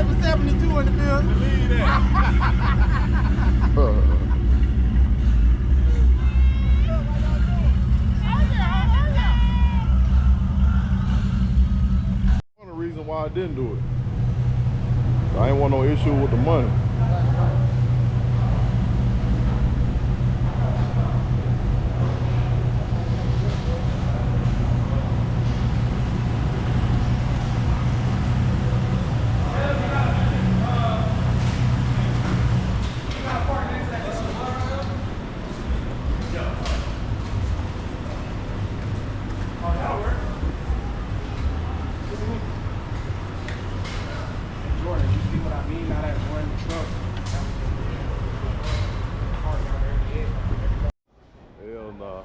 for 72 in the building. Believe that. One of the reasons why I didn't do it. I ain't want no issue with the money. Hell nah.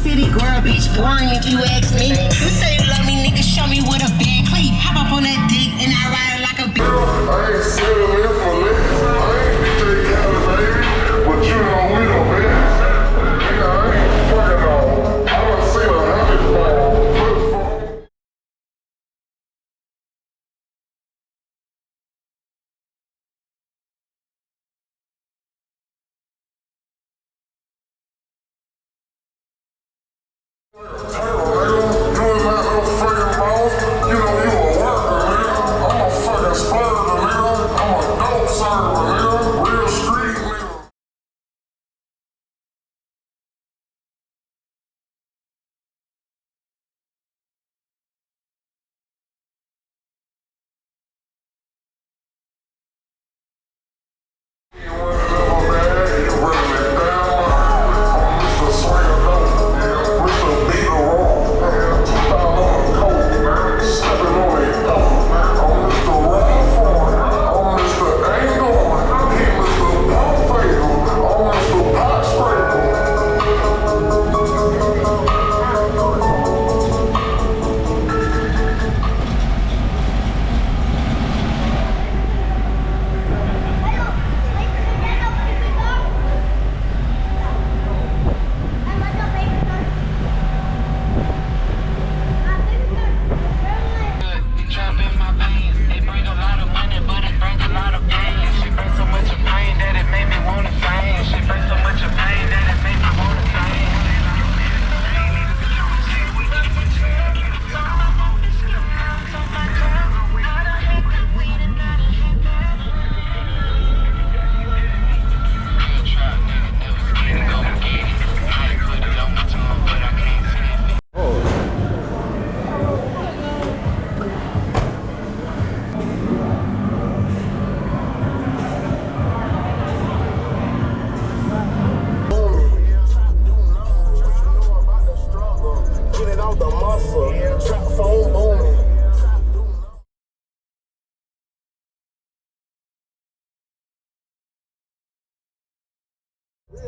City girl, bitch, boring if you ask me. You say you love me, nigga, show me with a big cleat. Hop up on that dick and I ride it like a bitch. I ain't settling for less. I ain't DJ Cali, baby. But you know we the best. Nigga, I ain't fucking on. I done seen a 100 ball.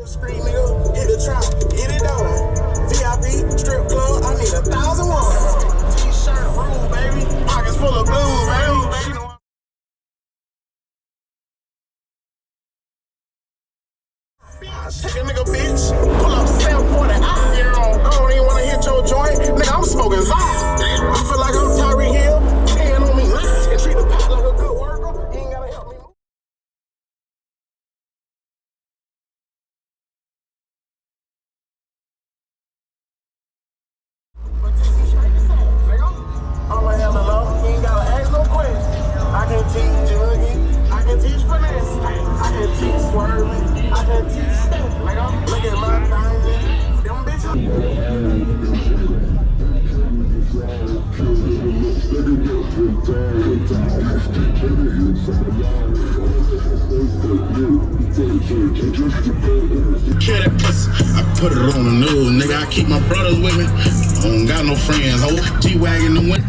Street nigga, hit the trap, get it done. VIP, strip club, I need 1,001. T-shirt, rule, baby. Pockets full of blues, baby. Take a nigga, bitch. Pull up 740 out. I don't even wanna hit your joint. Nigga, I'm smoking vibe. I feel like I'm Tyree Hill. Hand on me nice. And treat the pot like a good worker. He ain't gotta help me move. I'm a hella low. He ain't gotta ask no questions. I can teach jugging. I can teach finesse. I can teach swerving. I can teach stepping. Look at my diamond. Them bitches. Kill that pussy, I put it on the news, nigga. I keep my brothers with me. I don't got no friends, ho. G-Wagon the winter.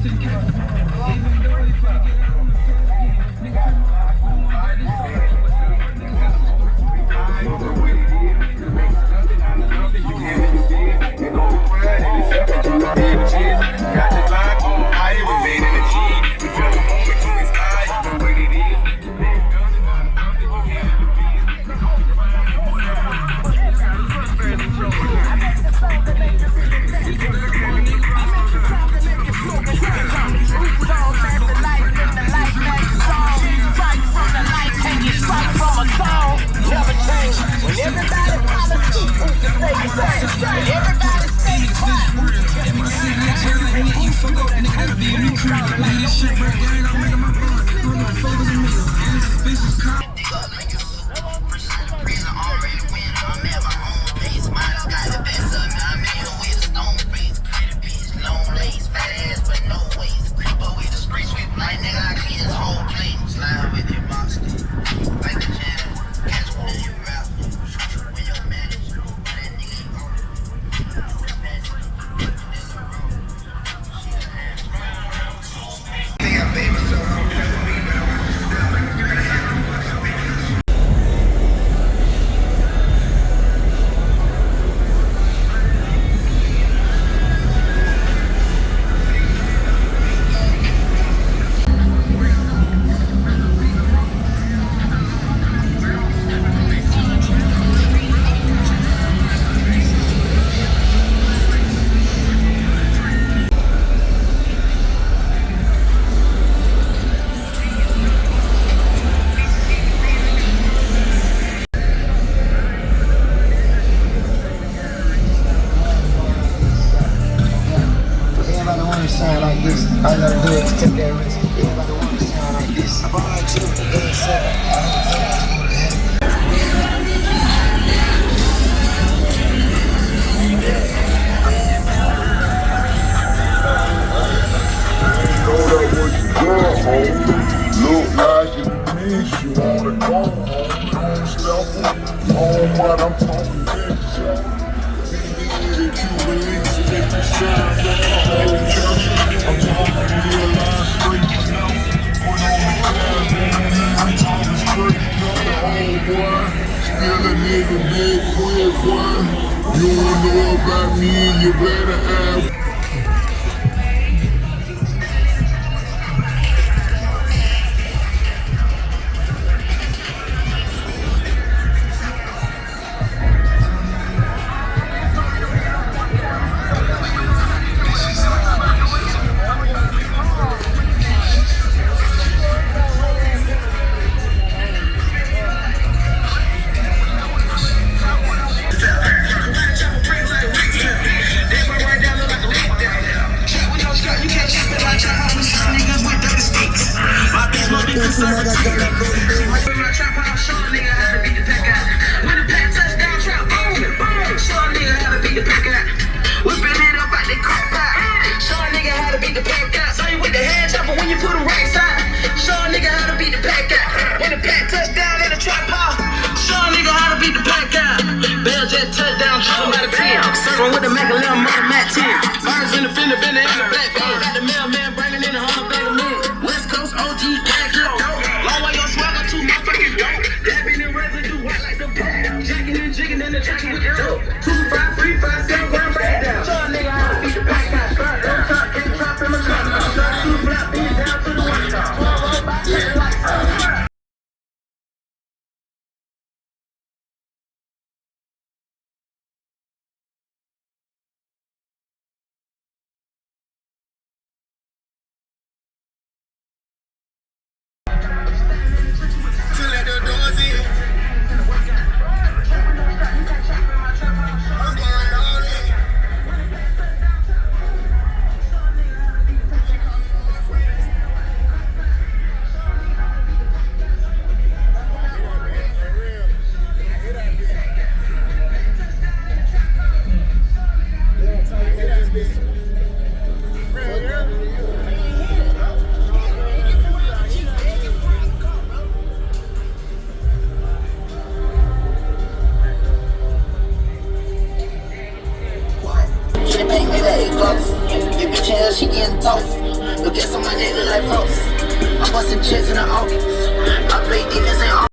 Sound like this. All you gotta do is take that risk. Everybody wanna sound like this. I'm all like you. Look like you miss you wanna go home, home, but I'm talking big show. That you release it, that you shine, I'm talking real life straight now. Put on the cab, I'm talking straight now. Oh boy, still a nigga big quick boy. You don't know about me, you better ask. Touchdown, trouble by the 10. Circle with the Mac, a little mother Mac 10. Birds in the fender, been in the black bag. Got the mailman bringing in 100 bag of meat. West Coast OG, bag up dope. Long way your swagger, too motherfucking dope. Dabbing in residue, white like the boat. Jacking and jigging in the track with the dope. 2, 5, 3, 5, 7 gram breakdown. Show a nigga how to beat the pack out. Start, don't talk, can't drop in my car. Start, 2 flop, beat down to the white car. 4 roll back, like toast. Look at some of my niggas like folks. I'm busting checks in the office. I play defense and all.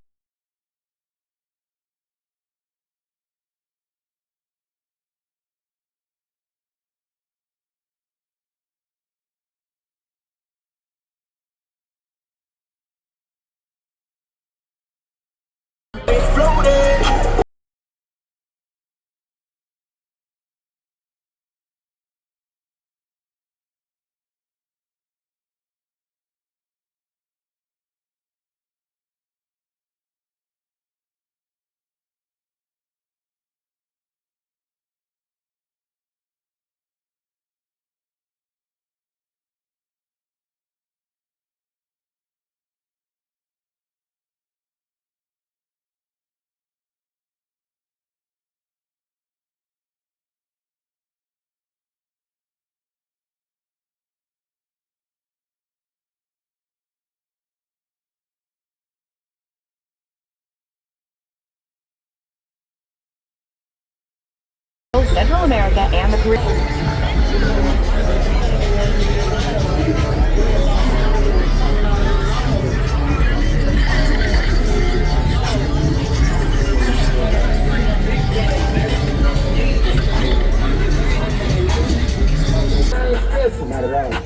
Central America and the Caribbean.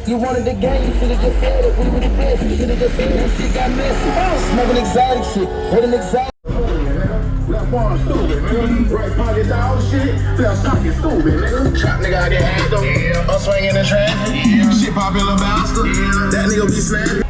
You wanted the game, you should've just said it. We were the best, you should've just said it. That shit got messy. Smoking exotic shit, hitting exotic. Left arm stupid, nigga. Right pocket dog shit. Left pocket stupid, nigga. Trap nigga out there, hands up. I'm swinging the traffic. Shit popular bastard. That nigga be snapping.